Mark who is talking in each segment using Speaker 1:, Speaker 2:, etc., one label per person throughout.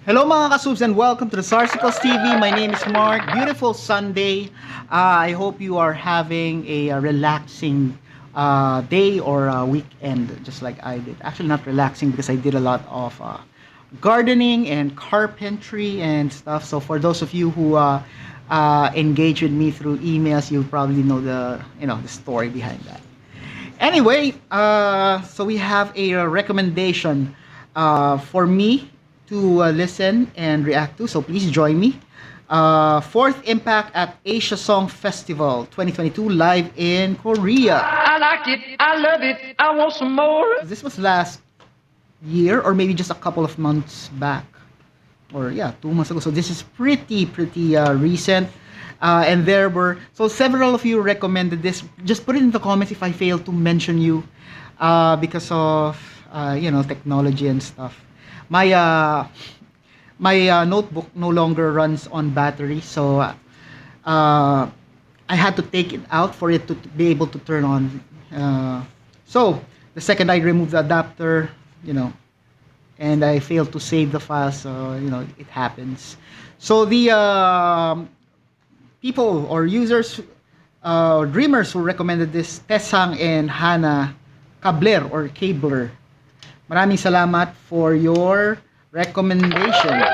Speaker 1: Hello mga kasubs and welcome to the Sarsicles TV. My name is Mark. Beautiful Sunday. I hope you are having a relaxing day or weekend just like I did. Actually not relaxing because I did a lot of gardening and carpentry and stuff. So for those of you who engage with me through emails, you probably know the story behind that. Anyway, so we have a recommendation for me to listen and react to, so please join me. Fourth Impact at Asia Song Festival 2022 live in Korea.
Speaker 2: I like it, I love it, I want some more.
Speaker 1: This was last year or maybe just a couple of months back, or yeah, 2 months ago. So this is pretty recent. And there were several of you recommended this. Just put it in the comments if I failed to mention you because of technology and stuff. My notebook no longer runs on battery, so I had to take it out for it to be able to turn on. So the second I removed the adapter, and I failed to save the file, so it happens. So the people or users, dreamers who recommended this, Tessang and Hannah Kabler. Maraming salamat for your recommendations.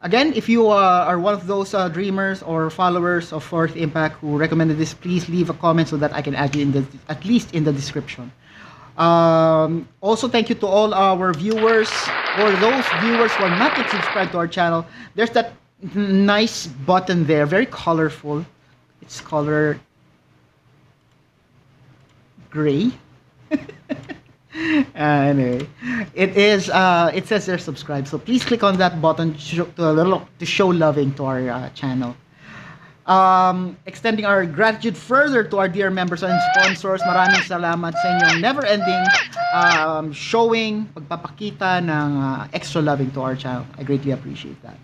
Speaker 1: Again, if you are one of those dreamers or followers of Fourth Impact who recommended this, please leave a comment so that I can add you at least in the description. Also, thank you to all our viewers. For those viewers who are not yet subscribed to our channel, there's that nice button there, very colorful. It's color gray. Anyway, it says they're subscribed, so please click on that button to show loving to our channel. Extending our gratitude further to our dear members and sponsors. Maraming salamat sa inyong never-ending showing, pagpapakita ng extra loving to our channel. I greatly appreciate that.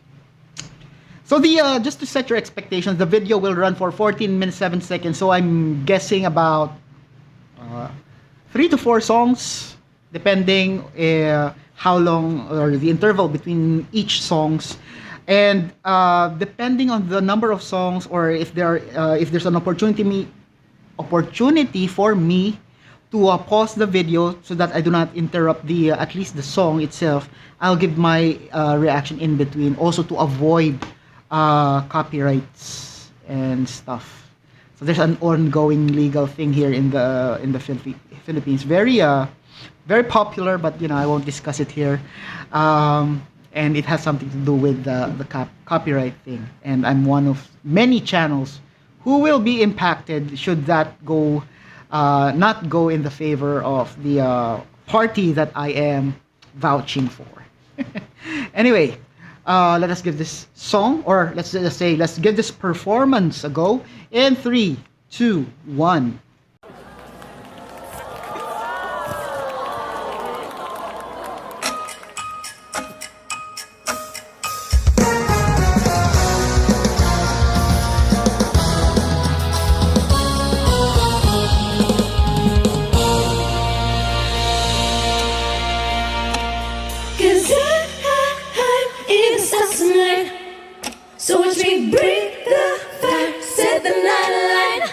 Speaker 1: So just to set your expectations, the video will run for 14 minutes 7 seconds. So I'm guessing about 3 to 4 songs, depending how long or the interval between each songs, and depending on the number of songs, or if there's an opportunity for me to pause the video so that I do not interrupt at least the song itself, I'll give my reaction in between, also to avoid copyrights and stuff. So there's an ongoing legal thing here in the Philippines. Very popular, but I won't discuss it here. And it has something to do with the copyright thing. And I'm one of many channels who will be impacted should that not go in the favor of the party that I am vouching for. Anyway, let us give this song, or let's just say, let's give this performance a go in 3, 2, 1.
Speaker 3: So watch me break the fire, set the night light.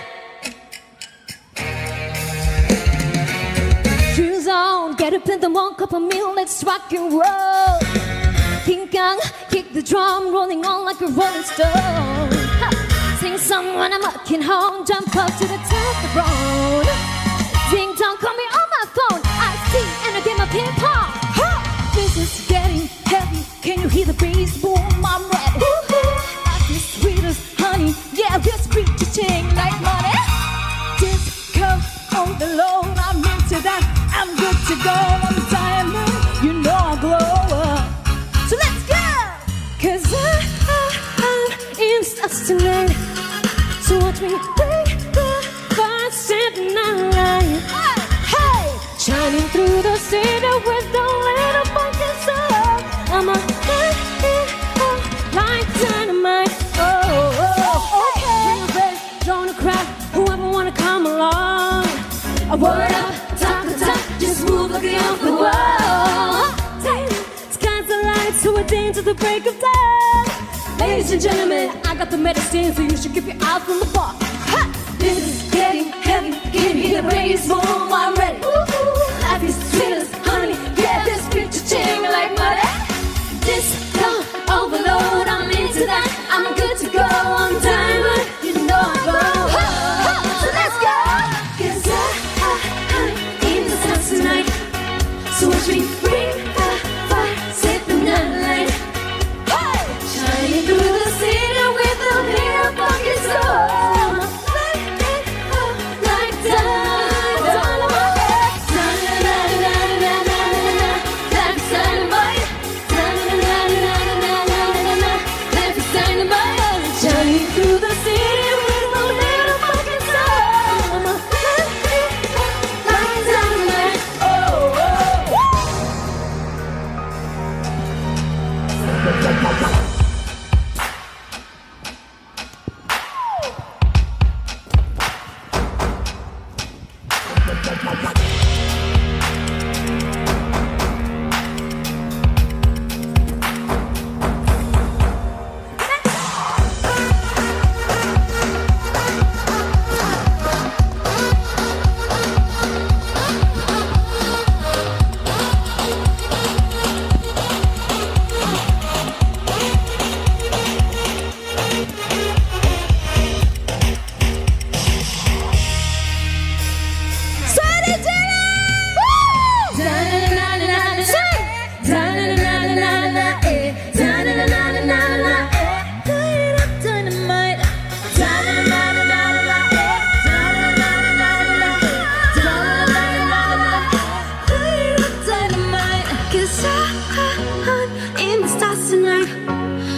Speaker 3: Shoes on, get up in the one cup of milk, let's rock and roll. King Kong, kick the drum, rolling on like a rolling stone. Ha! Sing song when I'm walking home, jump up to the top of the road. Ding dong, call me on my phone, I see and I get my ping pong. Ha! This is getting heavy, can you hear the bass boom? I'm ready. Sweet as honey, yeah, this beat you ting like money. Disco on the low, I'm into that. I'm good to go, I'm a diamond, I glow up. So let's go, 'cause I'm in stars tonight. So watch me break the fire, set the night. Hey, shining through the city with the little funky soul. I'm a like dynamite. Word up, talk, just move like a young world. Sky's the light. night, so we're dancing to the break of dawn. Ladies and gentlemen, I got the medicine, so you should keep your eyes from the bar. Ha! This is getting heavy, can you hear the bass boom? I'm ready. Life is sweet as honey, yeah, this beat cha-ching like money. Disco overload, I'm into that, I'm good to go on diamond, you know I go. So let's go! 'Cause I'm in the sun tonight, so watch me bring the fire, set the night light. Shining through the city with a little funky soul. Like dynamite. Like dynamite. Life is dynamite. Shining through the city with a little funky soul. Like dynamite. Oh, oh.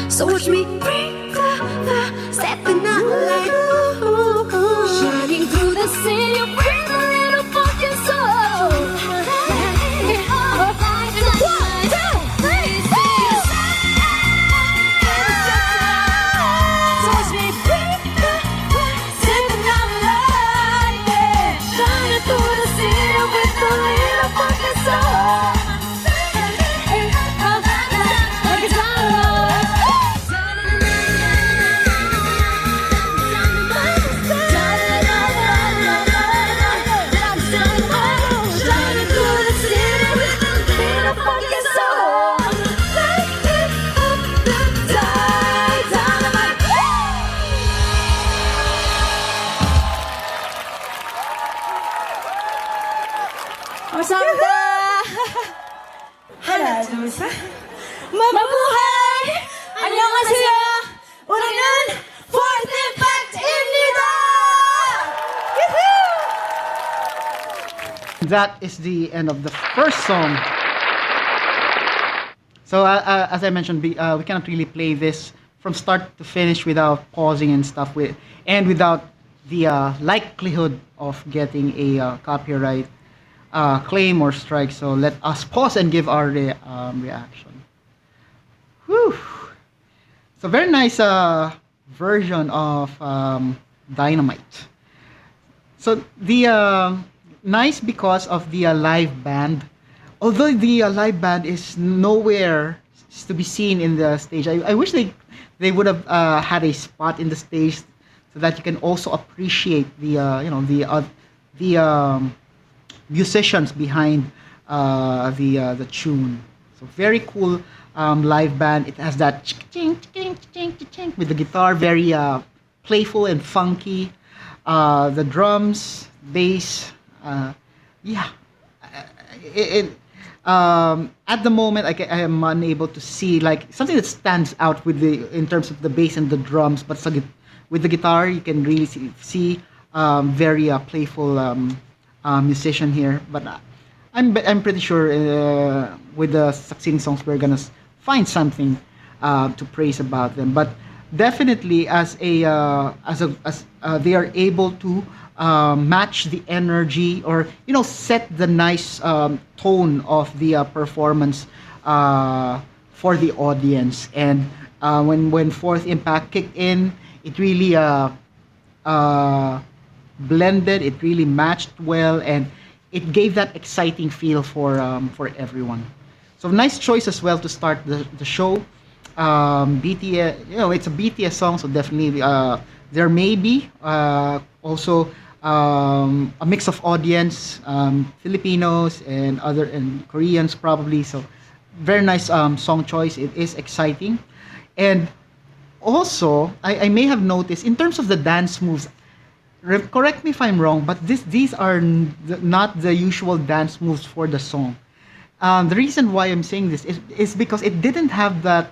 Speaker 3: So watch me bring the set the night light. Shining through the city, bring a little fucking soul. So watch me bring the set the night light. Shining through the city with a little fucking soul. Like it's 감사합니다. 하나, 둘, 셋. 마부하이! 안녕하세요. 우리는 Fourth Impact입니다.
Speaker 1: That is the end of the first song. So as I mentioned, we cannot really play this from start to finish without pausing and stuff, and without the likelihood of getting a copyright claim or strike. So let us pause and give our reaction. Whew. So very nice version of Dynamite. So the nice because of the live band. Although the live band is nowhere to be seen in the stage, I wish they would have had a spot in the stage so that you can also appreciate the musicians behind the tune. So very cool live band. It has that ching ching ching ching with the guitar, very playful and funky. The drums, bass, yeah. At the moment, I am unable to see like something that stands out in terms of the bass and the drums, but with the guitar, you can really see very playful musician here. But I'm pretty sure with the succeeding songs we're gonna find something to praise about them. But definitely, as they are able to match the energy, or set the nice tone of the performance for the audience. And when Fourth Impact kicked in, it really blended. It really matched well, and it gave that exciting feel for everyone. So nice choice as well to start the show. BTS, it's a BTS song, so definitely there may be also a mix of audience, Filipinos and Koreans probably. So very nice song choice. It is exciting, and also I may have noticed in terms of the dance moves. Correct me if I'm wrong, but these are not the usual dance moves for the song. The reason why I'm saying this is because it didn't have that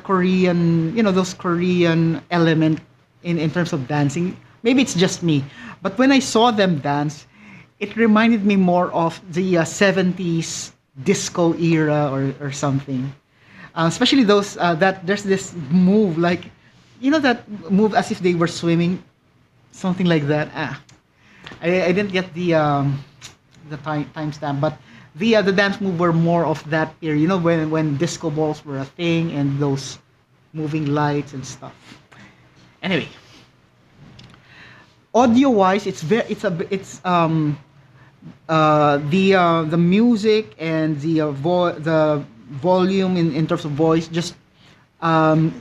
Speaker 1: Korean, those Korean element in terms of dancing. Maybe it's just me, but when I saw them dance, it reminded me more of the 70s disco era or something. Especially those that there's this move like, that move as if they were swimming, something like that. I didn't get the timestamp, but the dance move were more of that period. When disco balls were a thing and those moving lights and stuff. Anyway, audio wise, the music and the volume in terms of voice just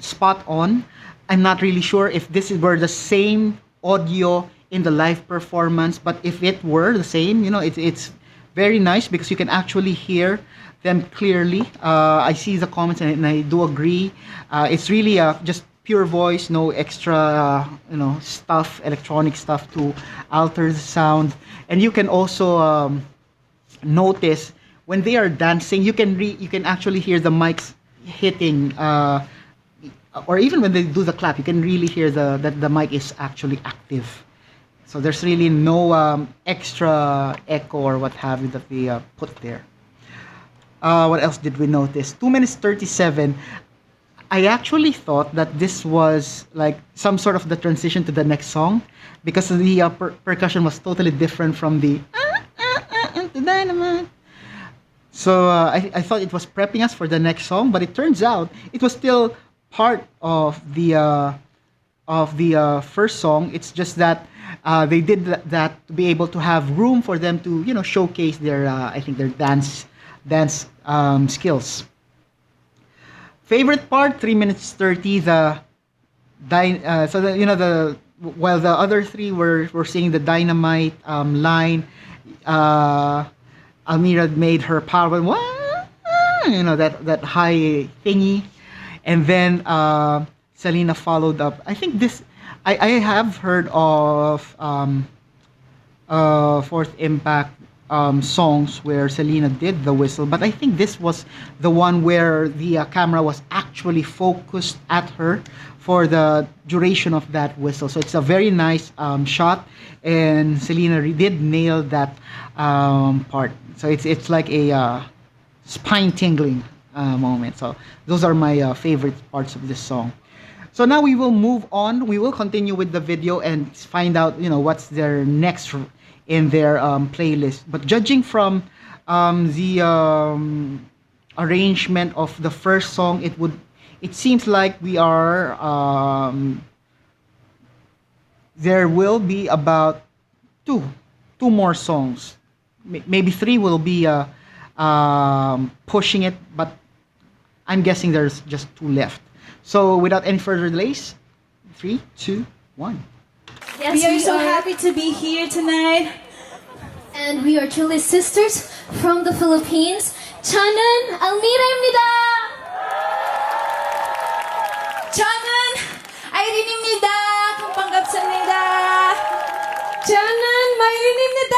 Speaker 1: spot on. I'm not really sure if this were the same audio in the live performance, but if it were the same, it's very nice because you can actually hear them clearly. I see the comments and I do agree. It's really just pure voice, no extra, electronic stuff to alter the sound. And you can also notice when they are dancing, you can actually hear the mics hitting, or even when they do the clap, you can really hear that the mic is actually active. So there's really no extra echo or what have you that we put there. What else did we notice? 2 minutes 37. I actually thought that this was like some sort of the transition to the next song because the percussion was totally different from the dynamite. So I thought it was prepping us for the next song, but it turns out it was still part of the first song. It's just that they did that to be able to have room for them to showcase their I think their dance skills. Favorite part, 3 minutes 30. While the other three were singing the dynamite line, Almira made her power, that high thingy, and then Selena followed up. I think this. I have heard of Fourth Impact songs where Selena did the whistle, but I think this was the one where the camera was actually focused at her for the duration of that whistle. So it's a very nice shot, and Selena did nail that part. So it's like a spine tingling moment. So those are my favorite parts of this song. So now we will move on. We will continue with the video and find out, what's their next in their playlist. But judging from the arrangement of the first song, it seems like we are there will be about two more songs. Maybe three will be pushing it, but I'm guessing there's just two left. So without any further delays, 3, 2, 1.
Speaker 3: Yes,
Speaker 4: we are so happy to be here tonight.
Speaker 3: And we are truly sisters from the Philippines. 저는 알미라입니다.
Speaker 4: 저는 아이린입니다. 반갑습니다.
Speaker 3: 저는 마이린입니다.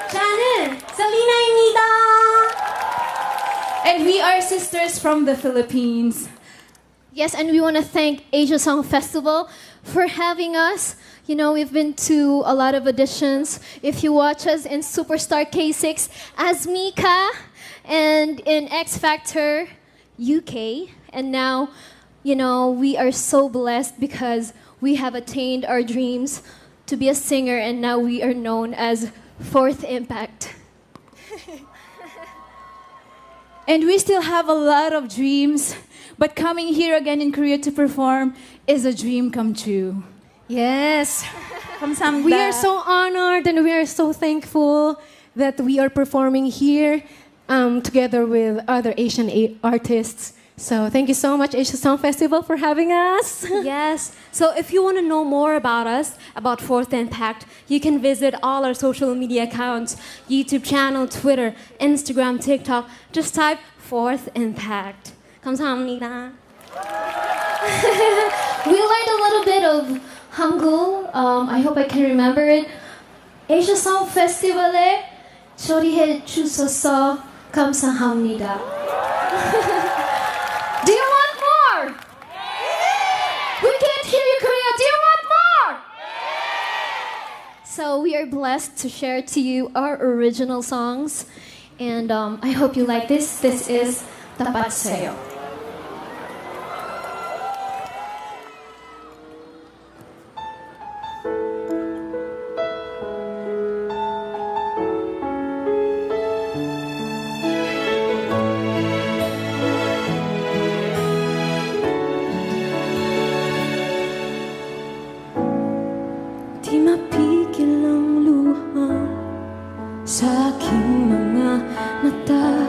Speaker 3: 저는 셀리나입니다.
Speaker 4: And we are sisters from the Philippines.
Speaker 3: Yes, and we want to thank Asia Song Festival for having us. We've been to a lot of auditions. If you watch us in Superstar K6 as Mika and in X Factor UK, and now, we are so blessed because we have attained our dreams to be a singer, and now we are known as Fourth Impact.
Speaker 4: And we still have a lot of dreams, but coming here again in Korea to perform is a dream come true.
Speaker 3: Yes.
Speaker 4: 감사합니다.
Speaker 3: We are so honored and we are so thankful
Speaker 5: that we are performing here together with other Asian artists. So thank you so much, Asia Song Festival, for having us.
Speaker 3: Yes. So if you want to know more about us, about Fourth Impact, you can visit all our social media accounts, YouTube channel, Twitter, Instagram, TikTok. Just type Fourth Impact. 감사합니다.
Speaker 6: We learned a little bit of Hangul. I hope I can remember it. Asia Song Festival에 초대해 주셔서 감사합니다. Do you want more? We can't hear you, Korea. Do you want more?
Speaker 3: So we are blessed to share to you our original songs, and I hope you like this. This is Tapat Sa'yo.
Speaker 5: Di mapigil ang luha sa aking mga mata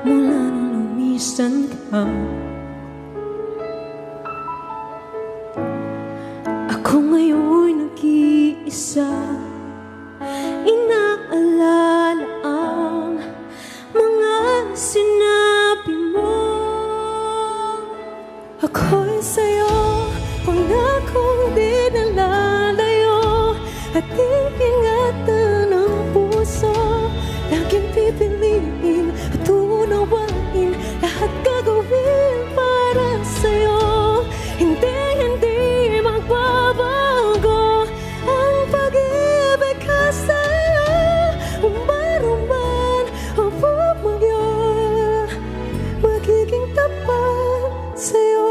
Speaker 5: mula nung lumisan ka. Ako ngayon nag-iisa, inaalala ang mga sinabi mo. Ako'y sa'yo, pangakong di nalalayo, at iingatan ang puso. Laging pipiliin at unawain, lahat gagawin para sa'yo. Hindi magbabago ang pag-ibig ko sa'yo. Umaruman o bumagyo, magiging tapat sa'yo.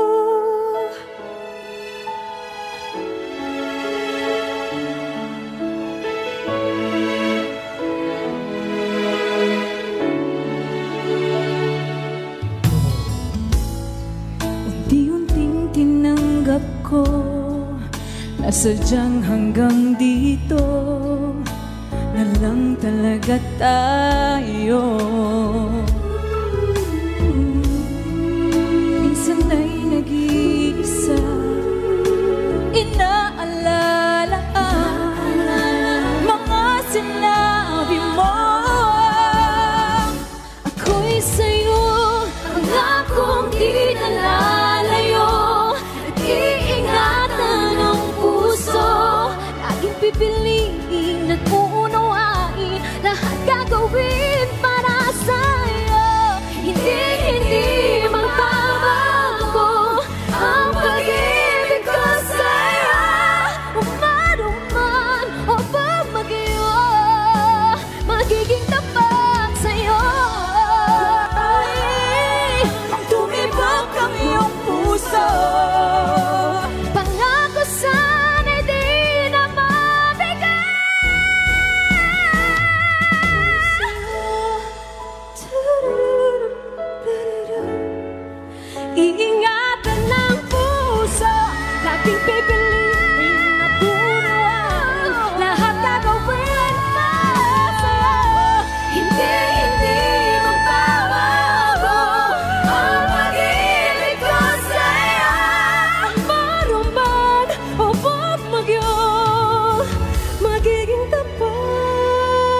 Speaker 5: Unti-unting tinanggap ko na sadyang hanggang dito na lang talaga tayo. Minsan ay nag-iisa, inaalala ang mga sinabi mo. Ako'y sa'yo, ang akong di nalalayo, nag-iingatan ang puso. Laging pipiliin at uunawain, lahat gagawin para sa'yo. Hindi magbabago ang pag-ibig ko sa'yo. Umaruman o bumagyo, magiging tapat sa'yo. Tumibok ang iyong puso, pangako sana'y di na mabigay. Iingatan ng puso, laging pipiliin at unawain, lahat gagawin para sa'yo. Hindi magbabago ang pag-ibig ko sa'yo. Maruman o bumagyo, magiging tapat sa'yo.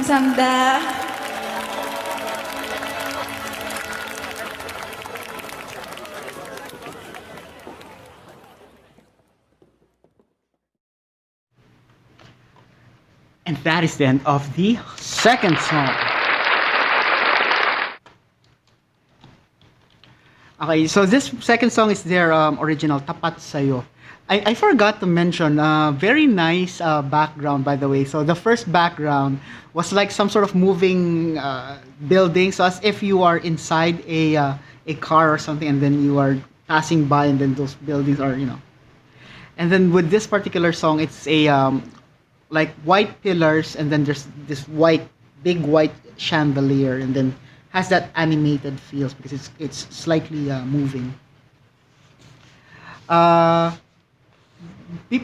Speaker 4: 감사합니다.
Speaker 1: And that is the end of the second song. Okay, so this second song is their original, Tapat Sa'yo. I forgot to mention, very nice background, by the way. So the first background was like some sort of moving building. So as if you are inside a car or something, and then you are passing by, and then those buildings are, you know. And then with this particular song, it's a like white pillars, and then there's this big white chandelier, and then has that animated feels because it's slightly moving. Uh,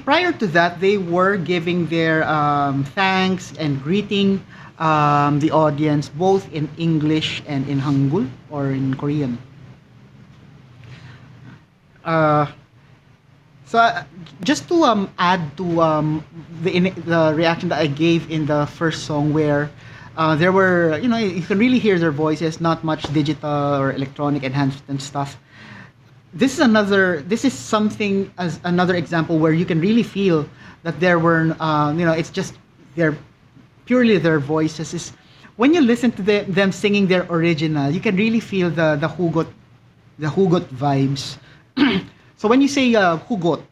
Speaker 1: Prior to that, they were giving their thanks and greeting the audience both in English and in Hangul or in Korean. Uh, so just to add to the reaction that I gave in the first song, where there were, you can really hear their voices, not much digital or electronic enhancement and stuff. This is something as another example where you can really feel that there were it's just their purely their voices. Is when you listen to them singing their original, you can really feel the hugot vibes. So when you say hugot,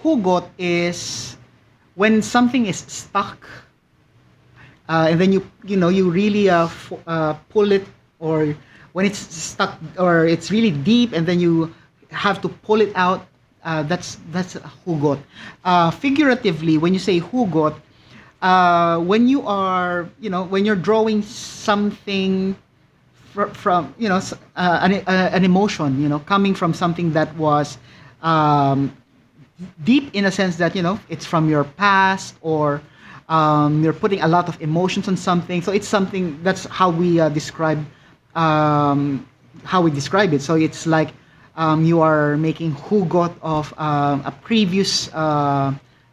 Speaker 1: hugot is when something is stuck, and then you really pull it, or when it's stuck or it's really deep and then you have to pull it out. That's hugot. Figuratively, when you say hugot, when you are when you're drawing something from an emotion, coming from something that was deep, in a sense that it's from your past, or you're putting a lot of emotions on something. So it's something, that's how we describe it. So it's like you are making hugot of a previous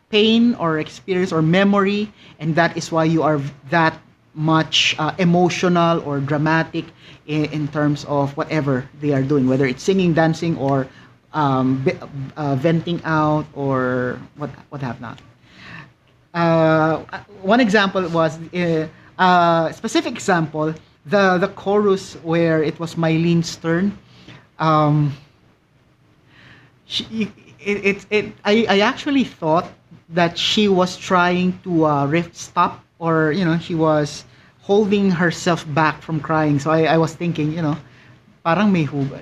Speaker 1: pain or experience or memory, and that is why you are that much emotional or dramatic in terms of whatever they are doing, whether it's singing, dancing, or venting out, or what have not. One example was specific example, the chorus where it was Mylene's turn. I actually thought that she was trying to stop, or she was holding herself back from crying. So I was thinking, parang may hugot.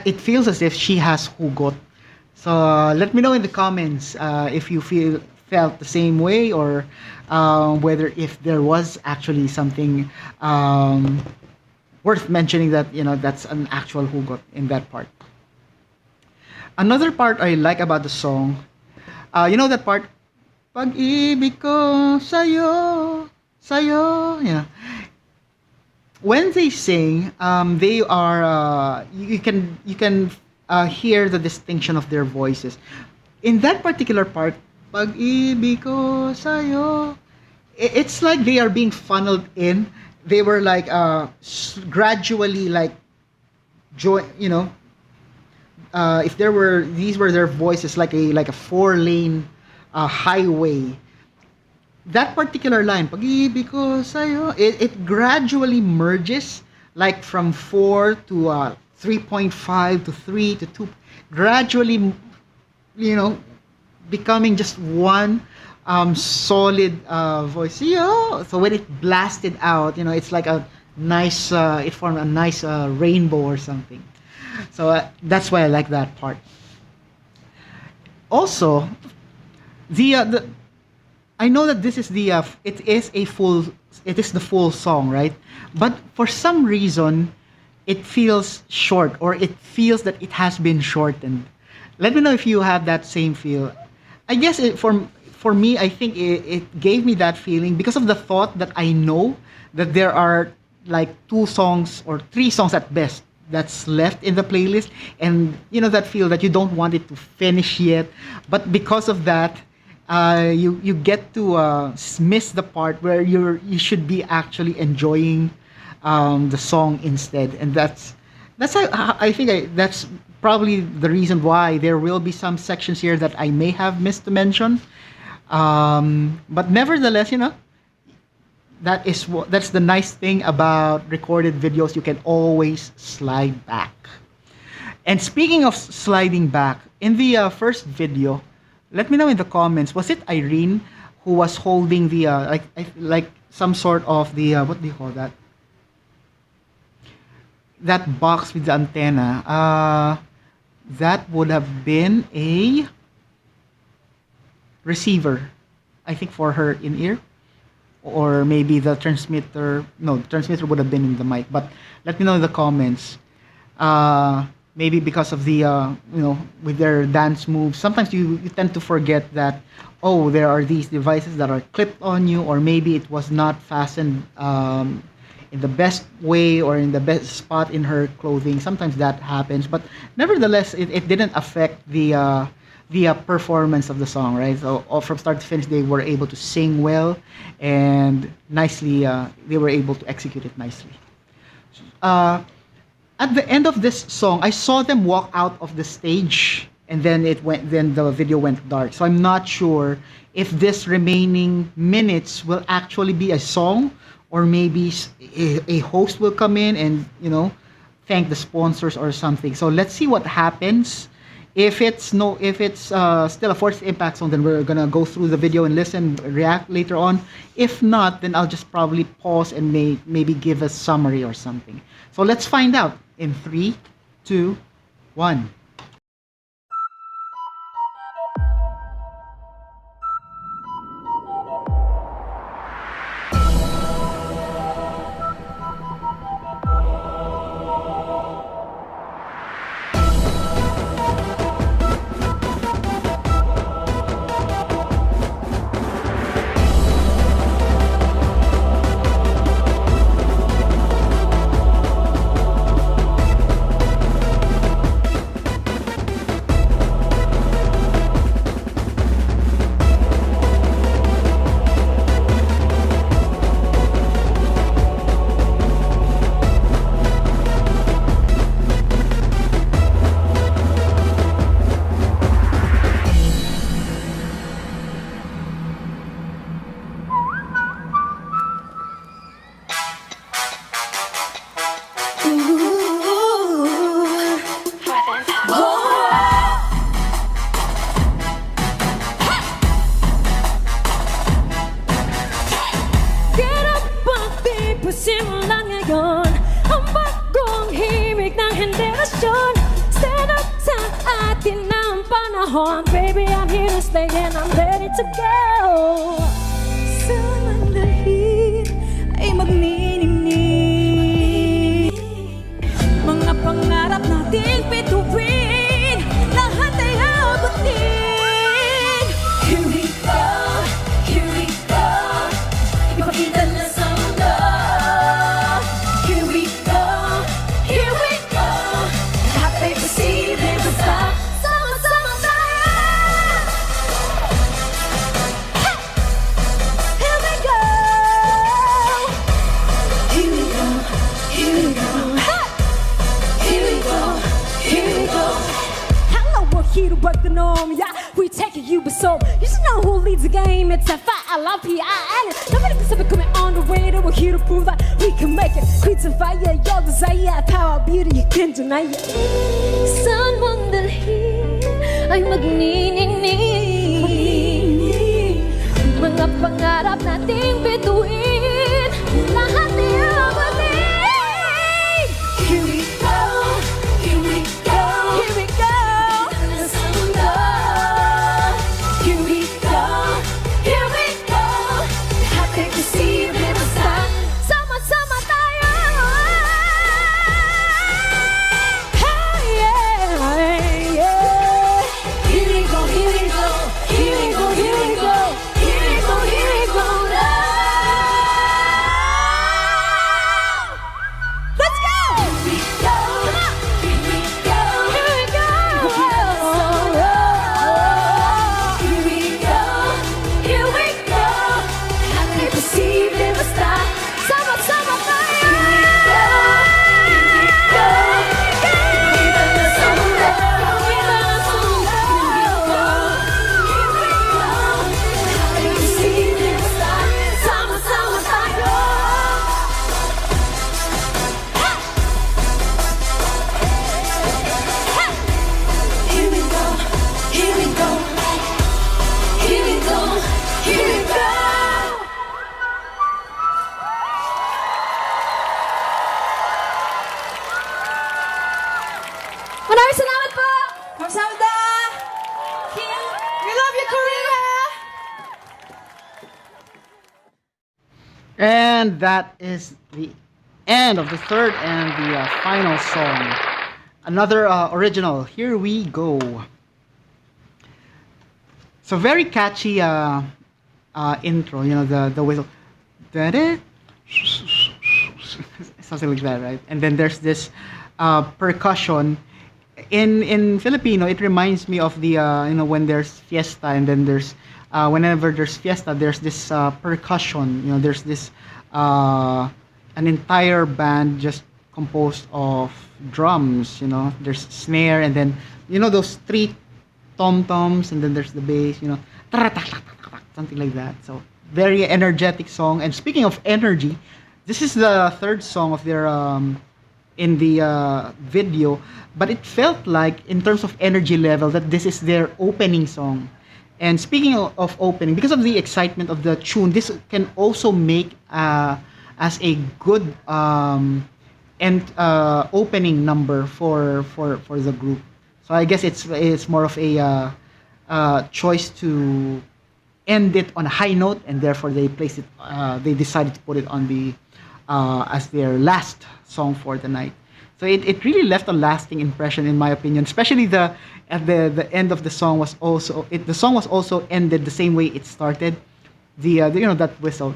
Speaker 1: It feels as if she has hugot. So let me know in the comments if you felt the same way, or whether if there was actually something worth mentioning, that that's an actual hugot in that part. Another part I like about the song, that part, pag-ibig ko sa'yo, sa'yo. When they sing, they are you can hear the distinction of their voices. In that particular part, pag-ibig ko sa'yo, it's like they are being funneled in. They were like gradually, like if these were their voices, like a 4-lane highway. That particular line, pag-ibig ko sa'yo, it gradually merges, like from 4 to 3.5 to 3 to 2, gradually, becoming just one solid voice. So when it blasted out, it's like a nice, it formed a nice rainbow or something. So that's why I like that part. Also, I know that this is it is the full song, right? But for some reason, it feels short, or it feels that it has been shortened. Let me know if you have that same feel. I guess for me, I think it gave me that feeling because of the thought that I know that there are like 2 songs or 3 songs at best that's left in the playlist, and that feel that you don't want it to finish yet, but because of that, you get to miss the part where you should be actually enjoying the song instead, and that's I think that's probably the reason why there will be some sections here that I may have missed to mention, but nevertheless, that's the nice thing about recorded videos. You can always slide back. And speaking of sliding back, in the first video, let me know in the comments, was it Irene who was holding the like some sort of the what do you call that? That box with the antenna. That would have been a receiver, I think, for her in-ear. or maybe the transmitter. No, the transmitter would have been in the mic. But let me know in the comments. Maybe because of the with their dance moves, sometimes you tend to forget that, oh, there are these devices that are clipped on you, or maybe it was not fastened in the best way or in the best spot in her clothing. Sometimes that happens, but nevertheless, it didn't affect the performance of the song, right? So from start to finish, they were able to sing well and nicely. They were able to execute it nicely. At the end of this song, I saw them walk out of the stage, and then the video went dark. So I'm not sure if this remaining minutes will actually be a song, or maybe a host will come in and thank the sponsors or something. So let's see what happens. If it's still a Force Impact song, then we're gonna go through the video and listen, react later on. If not, then I'll just probably pause and maybe give a summary or something. So let's find out in 3, 2, 1.
Speaker 3: Simulan ngayon ang bagong himig ng henerasyon. Stand up sa atin ng panahon. Baby, I'm here to stay and I'm ready to go. Sa mandalhin ay magniningning, mga pangarap nating bituin, lahat ay abutin. Here we go, here we go, ipakita na sa mundo. Here we go, lahat ay posible basta sama-sama tayo. Hey! Here we go, here we go, here we go. Hey! Here we go, here we go. Hello, we're here to work the norm, yeah. We taking you but so you should know who leads the game. It's a fight, I love P.I.N. Nobody can stop it coming on the way. We're here to prove that we can make it. Create a fire, your desire, power, beauty, you can't deny it. Saan mong dalhin ay magniningning, mga pangarap nating bituin, lahat ay abutin. Here we go, here we go, here we go. Sa mundo. Here we go, here we go. Lahat ay posible basta sama-sama tayo. Hey, yeah, yeah. Here we go, here we go, here we go, here we go, here we go, here we go now. Let's go. Here we go, come on. Here we go, here we go. Here we go, here we go. Lahat ay posible basta sama-sama tayo. Here we go, ipakita na sa mundo. Here we go, lahat ay posible basta sama-sama tayo. Here we go, here we go, here we go, here we go. Maraming salamat po!
Speaker 4: 감사합니다. We love you, Korea.
Speaker 1: And that is the end of the third and the final song. Another original. Here we go. So very catchy intro. You know, the whistle. Da-da. Something like that, right? And then there's this percussion. In Filipino, it reminds me of the when there's fiesta, and then there's whenever there's fiesta, there's this percussion. You know, there's this an entire band just composed of drums. You know, there's snare, and then those three tom toms, and then there's the bass. Something like that. So very energetic song. And speaking of energy, this is the third song of their in the video, but it felt like in terms of energy level that this is their opening song. And speaking of opening, because of the excitement of the tune, this can also make as a good opening number for the group. So I guess it's more of a choice to end it on a high note, and therefore they placed it. They decided to put it on the as their last song for the night. So it really left a lasting impression, in my opinion. Especially at the end of the song was also the song was also ended the same way it started. The that whistle.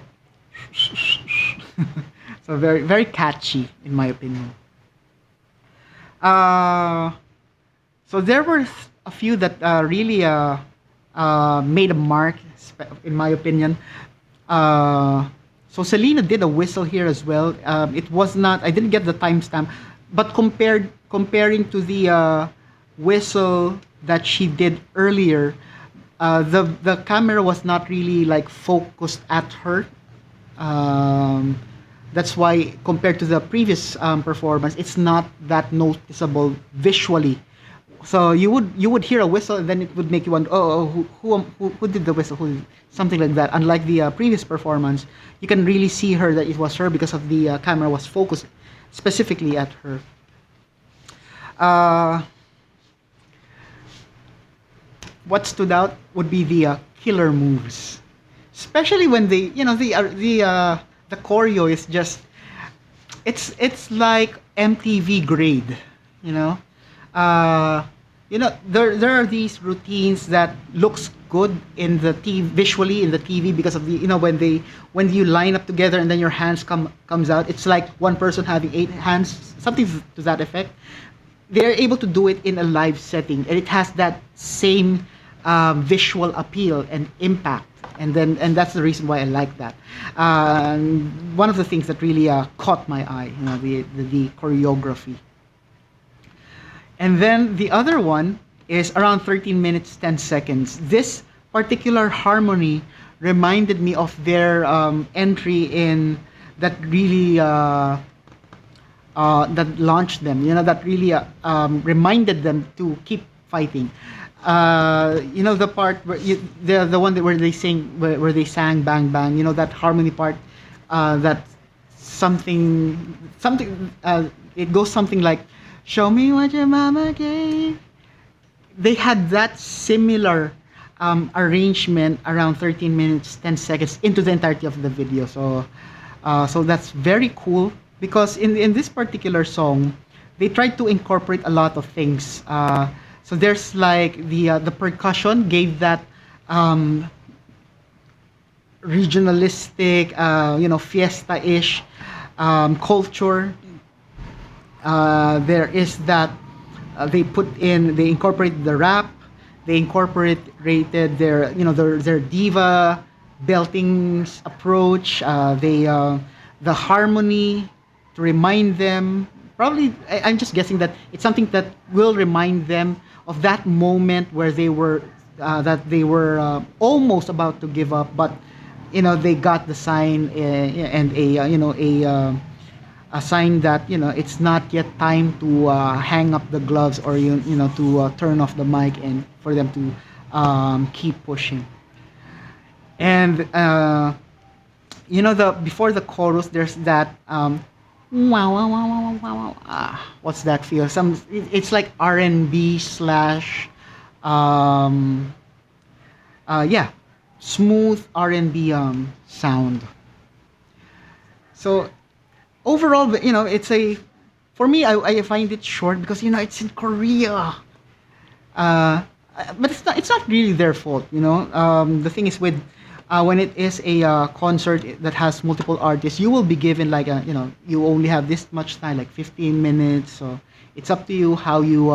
Speaker 1: So very very catchy, in my opinion. So there were a few that really made a mark, in my opinion. So Selena did a whistle here as well. It was not. I didn't get the timestamp, but comparing to the whistle that she did earlier, the camera was not really like focused at her. That's why compared to the previous performance, it's not that noticeable visually. So you would hear a whistle, and then it would make you wonder, who did the whistle, something like that. Unlike the previous performance, you can really see her, that it was her, because of the camera was focused specifically at her. What stood out would be the killer moves, especially when the choreo is just it's like MTV grade, you know. There are these routines that looks good in the TV, visually in the TV, because of the when you line up together and then your hands comes out, it's like one person having 8 hands, something to that effect. They're able to do it in a live setting, and it has that same visual appeal and impact, and that's the reason why I like that. One of the things that really caught my eye, the choreography. And then the other one is around 13 minutes 10 seconds. This particular harmony reminded me of their entry in that really that launched them. That really reminded them to keep fighting. The part where the one where they sang bang bang. That harmony part. That something. It goes something like, "Show me what your mama gave." They had that similar arrangement around 13 minutes 10 seconds into the entirety of the video. So that's very cool, because in this particular song, they tried to incorporate a lot of things. So there's like the percussion gave that regionalistic, fiesta-ish culture. There is that they incorporated the rap, they incorporated their diva belting approach, the harmony to remind them. Probably, I'm just guessing that it's something that will remind them of that moment where they were almost about to give up, but they got the sign, and a sign that it's not yet time to hang up the gloves, or to turn off the mic, and for them to keep pushing. And before the chorus, there's that wow wow wow wow wow wow. What's that feel? It's like R&B slash smooth R&B sound. So overall, it's for me, I find it short because it's in Korea. But it's not really their fault. The thing is with when it is a concert that has multiple artists, you will be given like you only have this much time, like 15 minutes. So it's up to you how you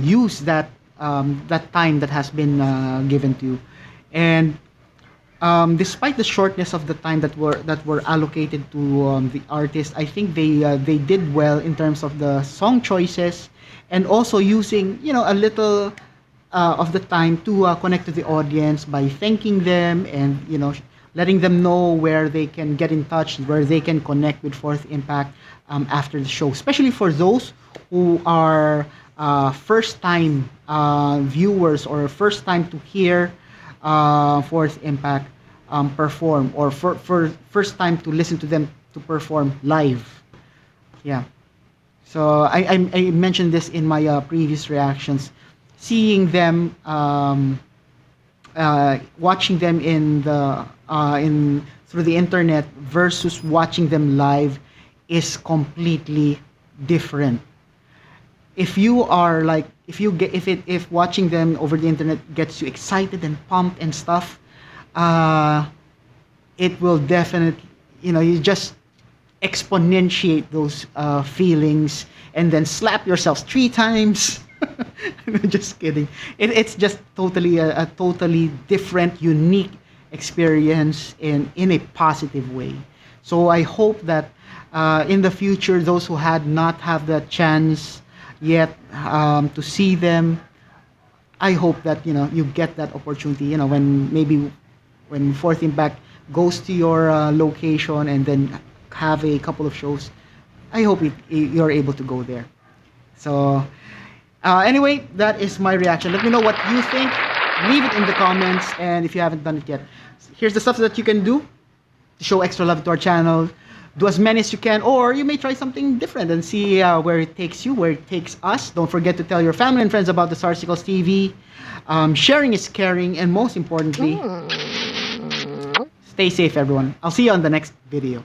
Speaker 1: use that time that has been given to you. And despite the shortness of the time that were allocated to the artist, I think they did well in terms of the song choices, and also using a little of the time to connect to the audience by thanking them, and letting them know where they can get in touch, where they can connect with Fourth Impact after the show, especially for those who are first time viewers or first time to hear Fourth Impact perform, or for first time to listen to them to perform live. Yeah. So I mentioned this in my previous reactions. Seeing them, watching them in through the internet versus watching them live is completely different. If you are like, if watching them over the internet gets you excited and pumped and stuff, it will definitely, you just exponentiate those feelings, and then slap yourselves 3 times. Just kidding. It's just totally a totally different, unique experience in a positive way. So I hope that in the future, those who had not have the chance yet to see them, I hope that you get that opportunity. When Fourth Impact goes to your location and then have a couple of shows, I hope you're able to go there. So anyway, that is my reaction. Let me know what you think. Leave it in the comments, and if you haven't done it yet, here's the stuff that you can do to show extra love to our channel. Do as many as you can, or you may try something different and see where it takes you, where it takes us. Don't forget to tell your family and friends about the Sarsicles TV. Sharing is caring, and most importantly, stay safe, everyone. I'll see you on the next video.